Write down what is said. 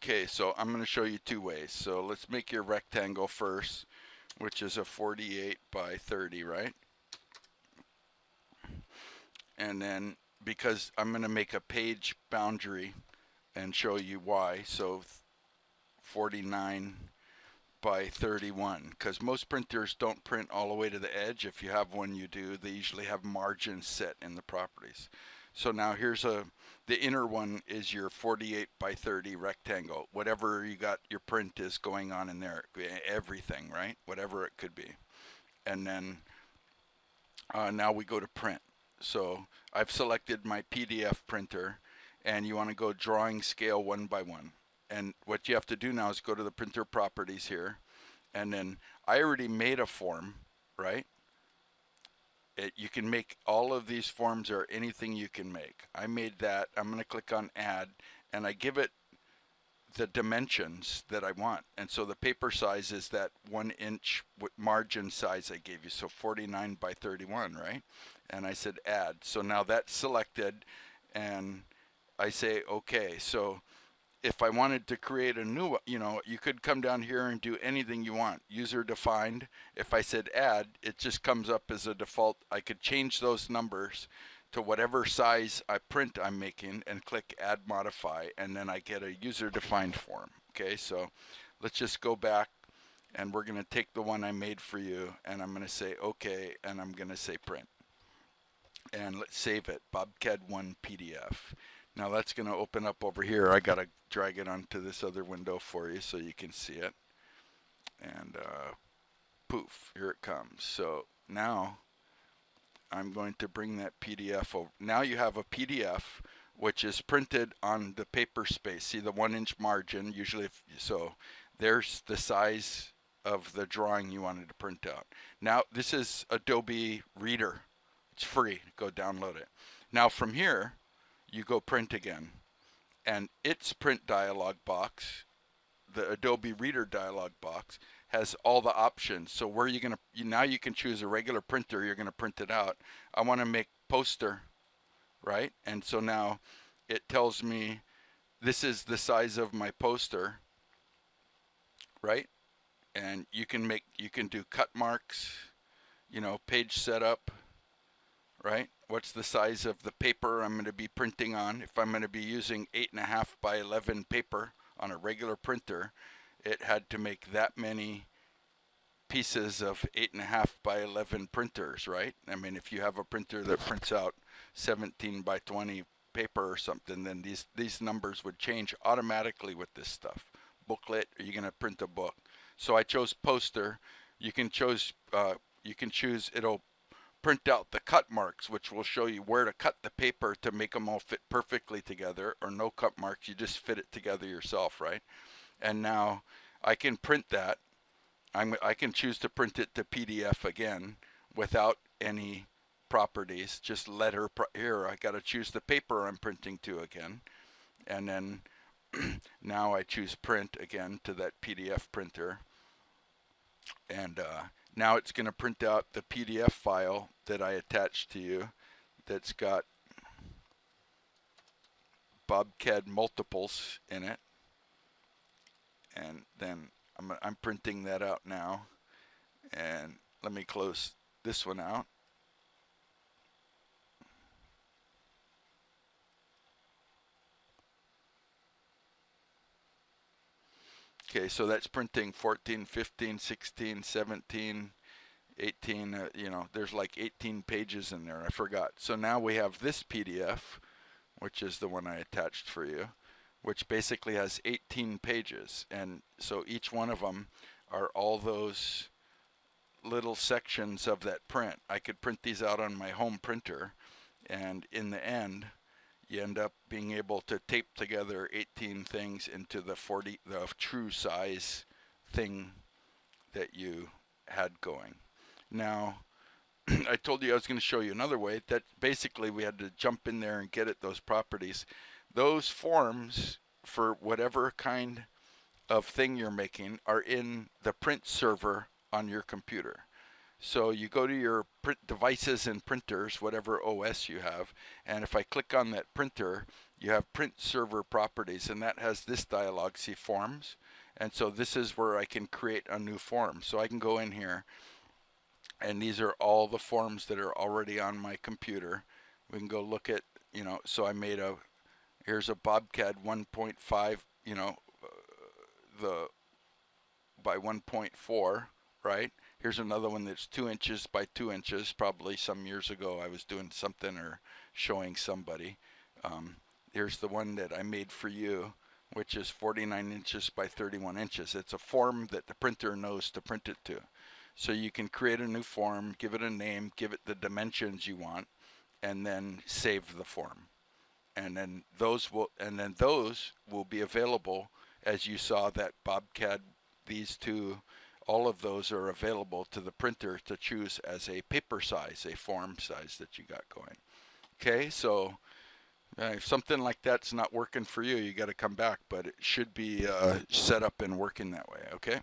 Okay, so I'm going to show you two ways. So let's make your rectangle first, which is a 48 by 30, right? And then because I'm going to make a page boundary and show you why. So 49 by 31, because most printers don't print all the way to the edge. If you have one, you do. They usually have margins set in the properties. So now here's the inner one is your 48 by 30 rectangle. Whatever you got your print is going on in there, everything, right? Whatever it could be. And then now we go to print. So I've selected my PDF printer, and you want to go drawing scale 1 by 1. And what you have to do now is go to the printer properties here, and then I already made a form, right? You can make all of these forms or anything you can make. I made that. I'm going to click on add, and I give it the dimensions that I want. And so the paper size is that 1 inch margin size I gave you. So 49 by 31, right? And I said add. So now that's selected, and I say okay. So if I wanted to create a new, you could come down here and do anything you want. User defined. If I said add, it just comes up as a default. I could change those numbers to whatever size print I'm making and click add modify, and then I get a user defined form. Okay, so let's just go back, and we're going to take the one I made for you, and I'm going to say okay, and I'm going to say print. And let's save it, Bobcad1 PDF. Now that's going to open up over here. I got to drag it onto this other window for you so you can see it. And poof, here it comes. So now I'm going to bring that PDF over. Now you have a PDF which is printed on the paper space. See the 1 inch margin, usually so there's the size of the drawing you wanted to print out. Now this is Adobe Reader. It's free. Go download it. Now from here, you go print again, and its print dialog box, the Adobe Reader dialog box, has all the options. So where you're gonna, now you can choose a regular printer. You're gonna print it out. I want to make poster, right? And so now it tells me this is the size of my poster, right? And you can do cut marks, page setup, right? What's the size of the paper I'm going to be printing on? If I'm going to be using 8.5 by 11 paper on a regular printer, it had to make that many pieces of 8.5 by 11 printers, right? I mean, if you have a printer that prints out 17 by 20 paper or something, then these numbers would change automatically with this stuff. Booklet, are you going to print a book? So I chose poster. You can choose, it'll print out the cut marks, which will show you where to cut the paper to make them all fit perfectly together, or no cut marks, you just fit it together yourself, right? And now I can print that. I can choose to print it to PDF again without any properties, just letter. Here I got to choose the paper I'm printing to again, and then now I choose print again to that PDF printer, and now it's going to print out the PDF file that I attached to you that's got Bobcad multiples in it. And then I'm printing that out now. And let me close this one out. Okay, so that's printing 14, 15, 16, 17, 18, there's like 18 pages in there. I forgot. So now we have this PDF, which is the one I attached for you, which basically has 18 pages. And so each one of them are all those little sections of that print. I could print these out on my home printer, and in the end, you end up being able to tape together 18 things into the true size thing that you had going. Now, I told you I was going to show you another way. That basically we had to jump in there and get at those properties. Those forms for whatever kind of thing you're making are in the print server on your computer. So you go to your print devices and printers, whatever OS you have, and if I click on that printer, you have print server properties, and that has this dialog, see forms. And so this is where I can create a new form. So I can go in here, and these are all the forms that are already on my computer. We can go look at, so I made here's a Bobcat 1.5, the by 1.4, right? Here's another one that's 2 inches by 2 inches. Probably some years ago I was doing something or showing somebody. Here's the one that I made for you, which is 49 inches by 31 inches. It's a form that the printer knows to print it to. So you can create a new form, give it a name, give it the dimensions you want, and then save the form. And then those will be available, as you saw that Bobcat, these two, all of those are available to the printer to choose as a paper size, a form size that you got going. Okay, so if something like that's not working for you, you got to come back, but it should be set up and working that way. Okay.